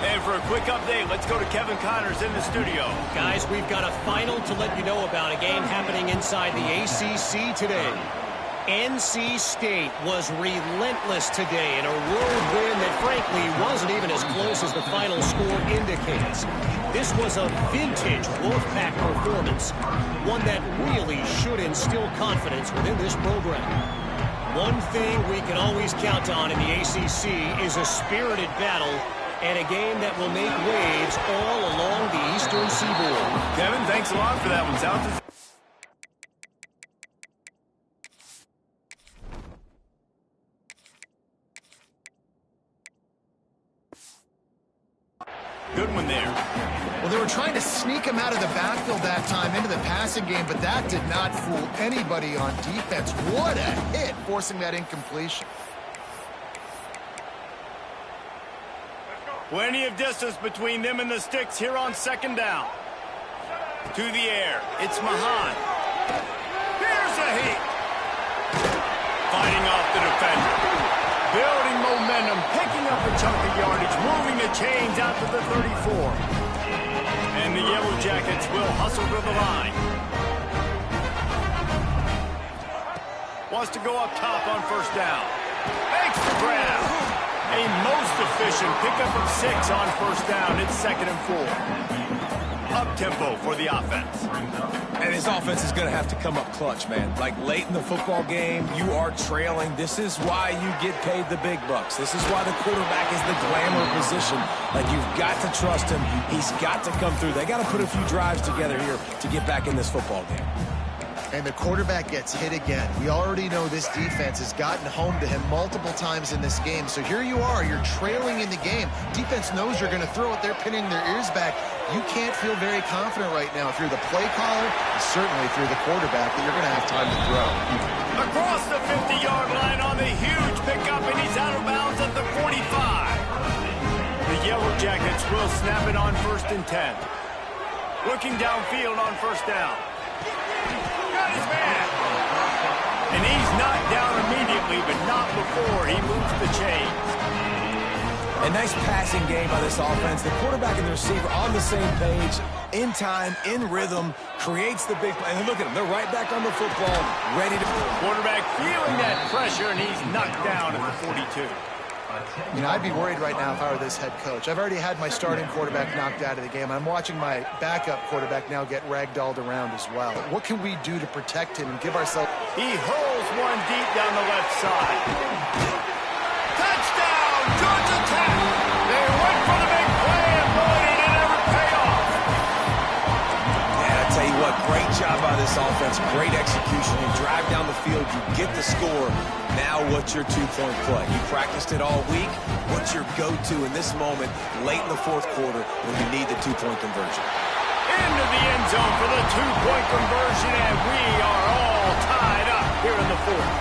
And for a quick update, let's go to Kevin Connors in the studio. Guys, we've got a final to let you know about, a game happening inside the ACC today. NC State was relentless today in a road win that, frankly, wasn't even as close as the final score indicates. This was a vintage Wolfpack performance, one that really should instill confidence within this program. One thing we can always count on in the ACC is a spirited battle and a game that will make waves all along the Eastern Seaboard. Kevin, thanks a lot for that one. South. Good one there. Well, they were trying to sneak him out of the backfield that time into the passing game, but that did not fool anybody on defense. What a hit, forcing that incompletion. Plenty of distance between them and the sticks here on 2nd down. To the air, it's Mahan. Here's a heat. Fighting off the defender. Building momentum, picking up a chunk of yardage, moving the chains out to the 34. And the Yellow Jackets will hustle to the line. Wants to go up top on 1st down. Makes the grab. A most efficient pickup of 6 on 1st down. It's 2nd and 4. Up-tempo for the offense. And his offense is going to have to come up clutch, man. Like late in the football game, you are trailing. This is why you get paid the big bucks. This is why the quarterback is the glamour position. Like, you've got to trust him. He's got to come through. They got to put a few drives together here to get back in this football game. And the quarterback gets hit again. We already know this defense has gotten home to him multiple times in this game. So here you are, you're trailing in the game. Defense knows you're going to throw it. They're pinning their ears back. You can't feel very confident right now if you're the play caller, and certainly if you're the quarterback, that you're going to have time to throw. Across the 50-yard line on the huge pickup, and he's out of bounds at the 45. The Yellow Jackets will snap it on 1st and 10. Looking downfield on 1st down. Got his man. And he's knocked down immediately, but not before he moves the chains. A nice passing game by this offense. The quarterback and the receiver on the same page, in time, in rhythm, creates the big play. And look at them. They're right back on the football, ready to... Quarterback feeling that pressure, and he's knocked down at the 42. You know, I'd be worried right now if I were this head coach. I've already had my starting quarterback knocked out of the game. I'm watching my backup quarterback now get ragdolled around as well. What can we do to protect him and give ourselves... He hurls one deep down the left side. Touchdown, Georgia Tech! They went for the big play, and boy, did it ever pay off. And I tell you what, great job by this offense. Great execution. You drive down the field, you get the score. Now what's your two-point play? You practiced it all week. What's your go-to in this moment late in the 4th quarter when you need the two-point conversion? Into the end zone for the two-point conversion, and we are all tied up here in the 4th.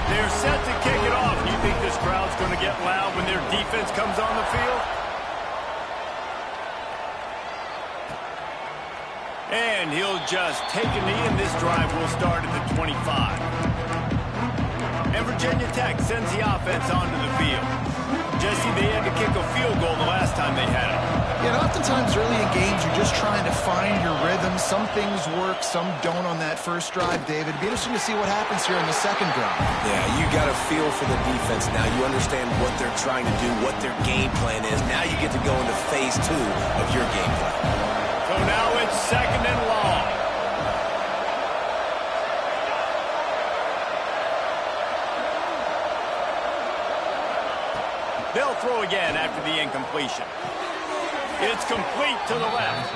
They're set to kick it off. You think this crowd's going to get loud when their defense comes on the field? And he'll just take a knee, and this drive will start at the 25. And Virginia Tech sends the offense onto the field. Jesse, they had to kick a field goal the last time they had it. Yeah, and oftentimes early in games, you're just trying to find your rhythm. Some things work, some don't on that first drive, David. It'd be interesting to see what happens here in the second drive. Yeah, you got a feel for the defense now. You understand what they're trying to do, what their game plan is. Now you get to go into phase 2 of your game plan. So now it's 2nd and long. They'll throw again after the incompletion. It's complete to the left.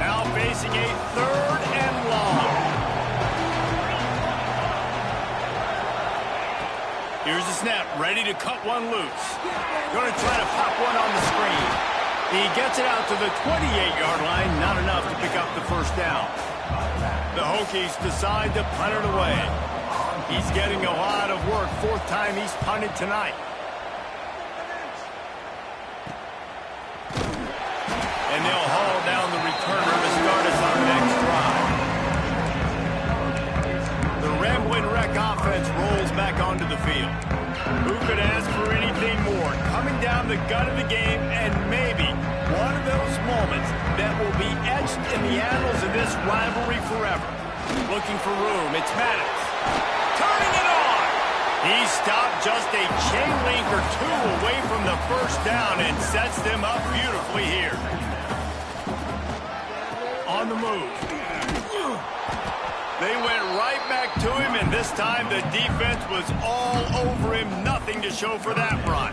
Now facing a 3rd and long. Here's the snap, ready to cut one loose. Going to try to pop one on the screen. He gets it out to the 28-yard line, not enough to pick up the 1st down. The Hokies decide to punt it away. He's getting a lot of work, 4th time he's punted tonight. And they'll haul down the returner to start us on the next drive. The Rambling Wreck offense rolls back onto the field. Who could ask for anything more? Coming down the gut of the game, and maybe one of those moments that will be etched in the annals of this rivalry forever. Looking for room, it's Maddox. Turning it on! He stopped just a chain link or 2 away from the 1st down and sets them up beautifully here. On the move. They went right back to him, and this time the defense was all over him. Nothing to show for that run.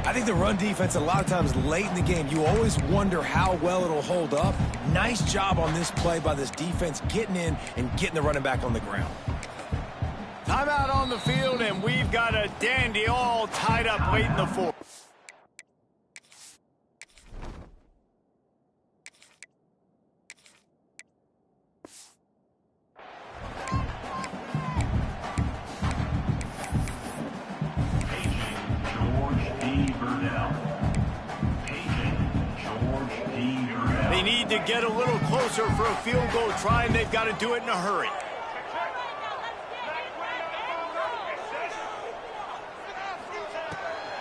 I think the run defense, a lot of times late in the game, you always wonder how well it'll hold up. Nice job on this play by this defense, getting in and getting the running back on the ground. Timeout on the field, and we've got a dandy all tied up late in the 4th. They need to get a little closer for a field goal try, and they've got to do it in a hurry.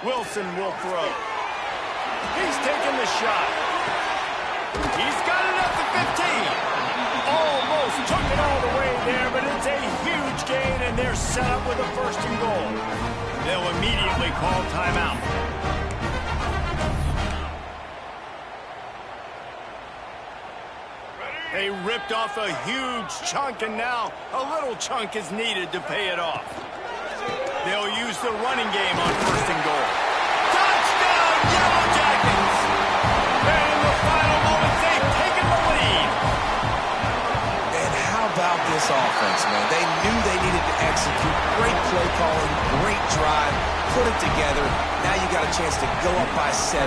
Wilson will throw. He's taking the shot. He's got it at the 15. Almost took it all the way there, but it's a huge gain, and they're set up with a 1st and goal. They'll immediately call timeout. They ripped off a huge chunk, and now a little chunk is needed to pay it off. They'll use the running game on 1st and goal. Touchdown, Yellow Jackets! And in the final moments, they've taken the lead. And how about this offense, man? They knew they needed to execute. Great play calling, great drive, put it together. Now you got a chance to go up by 7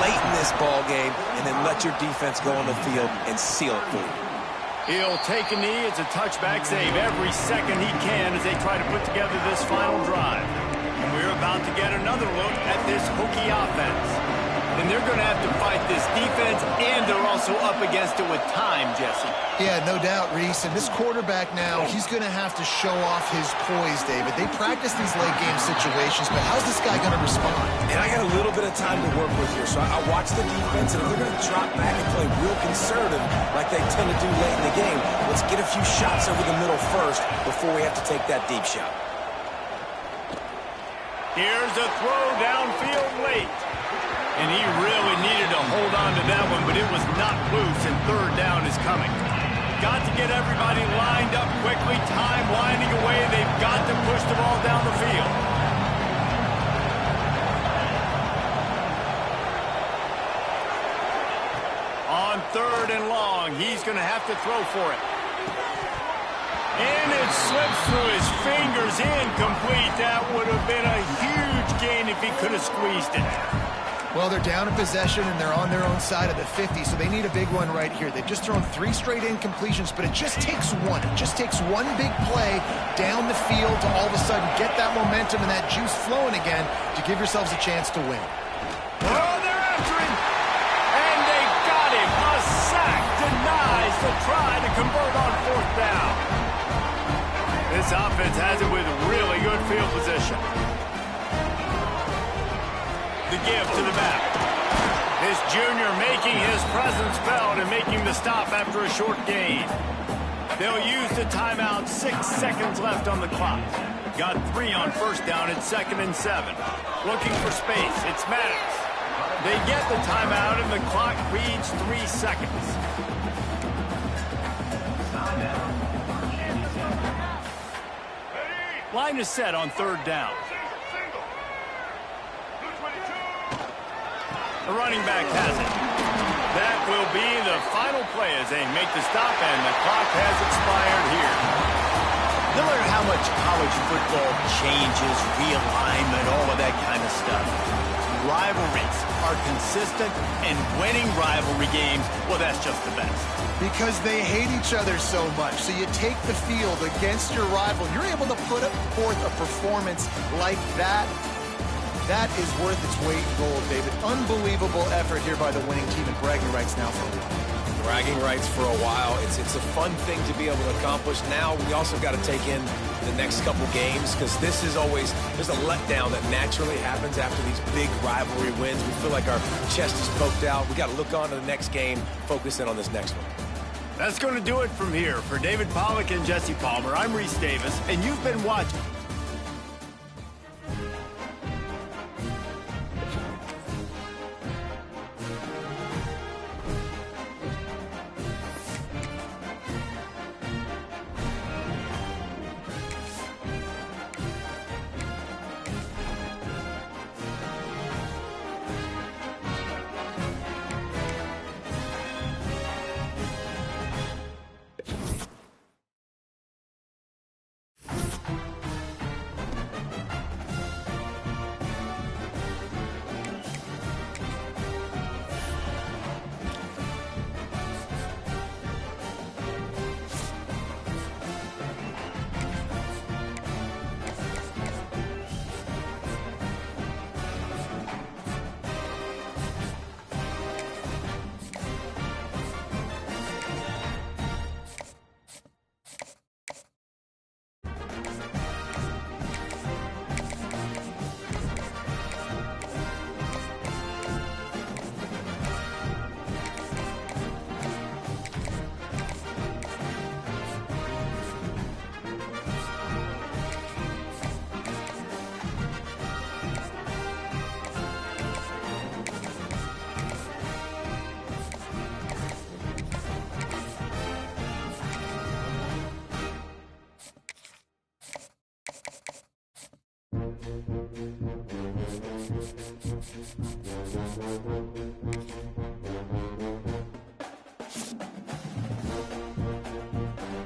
late in this ball game and then let your defense go on the field and seal it for you. He'll take a knee. It's a touchback save every second he can as they try to put together this final drive. And we're about to get another look at this Hokie offense. And they're going to have to fight this defense, and they're also up against it with time, Jesse. Yeah, no doubt, Reese. And this quarterback now, he's going to have to show off his poise, David. They practice these late-game situations, but how's this guy going to respond? And I got a little bit of time to work with here, so I watch the defense, and if they're going to drop back and play real conservative like they tend to do late in the game, let's get a few shots over the middle first before we have to take that deep shot. Here's a throw downfield late. And he really needed to hold on to that one, but it was not loose, and 3rd down is coming. Got to get everybody lined up quickly. Time winding away. They've got to push the ball down the field. On 3rd and long, he's going to have to throw for it. And it slips through his fingers, incomplete. That would have been a huge gain if he could have squeezed it. Well, they're down in possession, and they're on their own side of the 50, so they need a big one right here. They've just thrown 3 straight incompletions, but it just takes one. It just takes one big play down the field to all of a sudden get that momentum and that juice flowing again to give yourselves a chance to win. Oh, they're after him! And they got him! A sack denies the try to convert on 4th down. This offense has it with really good field position. The give to the back. This junior making his presence felt and making the stop after a short gain. They'll use the timeout. 6 seconds left on the clock. Got 3 on 1st down at 2nd and 7. Looking for space. It's Maddox. They get the timeout and the clock reads 3 seconds. Line is set on 3rd down. The running back has it. That will be the final play as they make the stop, and the clock has expired here. No matter how much college football changes, realignment, all of that kind of stuff, rivalries are consistent, and winning rivalry games, well, that's just the best. Because they hate each other so much. So you take the field against your rival. You're able to put forth a performance like that. That is worth its weight in gold, David. Unbelievable effort here by the winning team, and bragging rights now for a while. Bragging rights for a while. It's a fun thing to be able to accomplish. Now we also got to take in the next couple games, because this is always, there's a letdown that naturally happens after these big rivalry wins. We feel like our chest is poked out. We got to look on to the next game, focus in on this next one. That's going to do it from here. For David Pollack and Jesse Palmer, I'm Reese Davis, and you've been watching